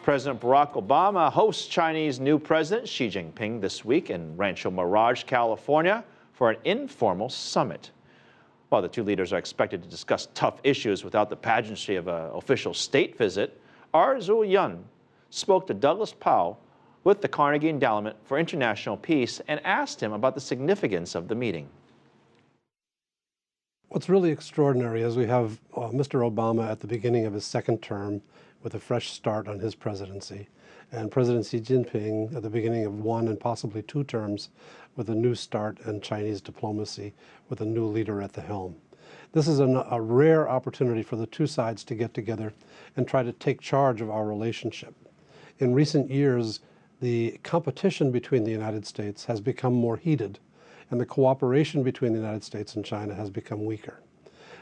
President Barack Obama hosts Chinese new President Xi Jinping this week in Rancho Mirage, California, for an informal summit. While the two leaders are expected to discuss tough issues without the pageantry of an official state visit, Zou Yun spoke to Douglas Paal with the Carnegie Endowment for International Peace and asked him about the significance of the meeting. What's really extraordinary is we have Mr. Obama at the beginning of his second term with a fresh start on his presidency, and President Xi Jinping at the beginning of one and possibly two terms with a new start in Chinese diplomacy with a new leader at the helm. This is a rare opportunity for the two sides to get together and try to take charge of our relationship. In recent years, the competition between the United States has become more heated, and the cooperation between the United States and China has become weaker.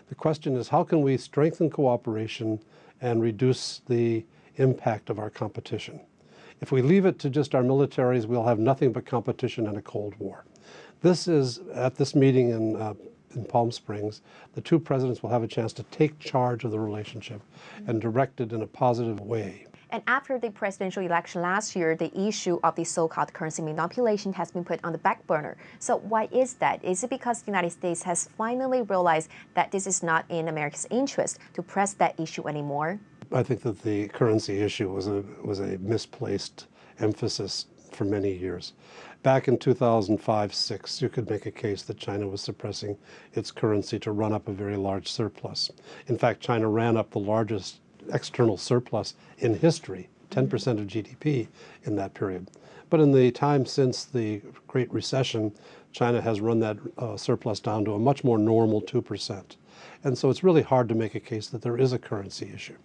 The question is, how can we strengthen cooperation and reduce the impact of our competition? If we leave it to just our militaries, we'll have nothing but competition and a Cold War. This is, at this meeting in Palm Springs, the two presidents will have a chance to take charge of the relationship and direct it in a positive way. And after the presidential election last year, the issue of the so-called currency manipulation has been put on the back burner. So why is that? Is it because the United States has finally realized that this is not in America's interest to press that issue anymore? I think that the currency issue was a misplaced emphasis for many years. Back in 2005-06, you could make a case that China was suppressing its currency to run up a very large surplus. In fact, China ran up the largest external surplus in history, 10% of GDP in that period. But in the time since the Great Recession, China has run that surplus down to a much more normal 2%. And so it's really hard to make a case that there is a currency issue.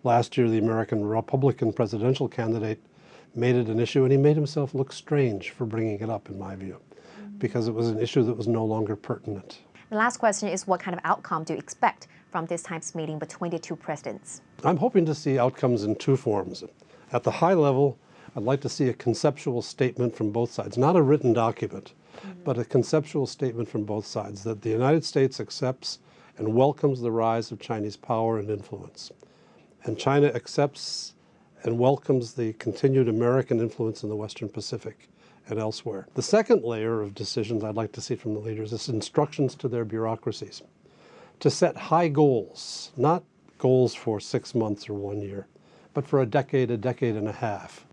Last year, the American Republican presidential candidate made it an issue, and he made himself look strange for bringing it up, in my view, because it was an issue that was no longer pertinent. The last question is, what kind of outcome do you expect from this time's meeting between the two presidents? I'm hoping to see outcomes in two forms. At the high level, I'd like to see a conceptual statement from both sides, not a written document, but a conceptual statement from both sides that the United States accepts and welcomes the rise of Chinese power and influence. And China accepts and welcomes the continued American influence in the Western Pacific and elsewhere. The second layer of decisions I'd like to see from the leaders is instructions to their bureaucracies to set high goals, not goals for 6 months or 1 year, but for a decade and a half,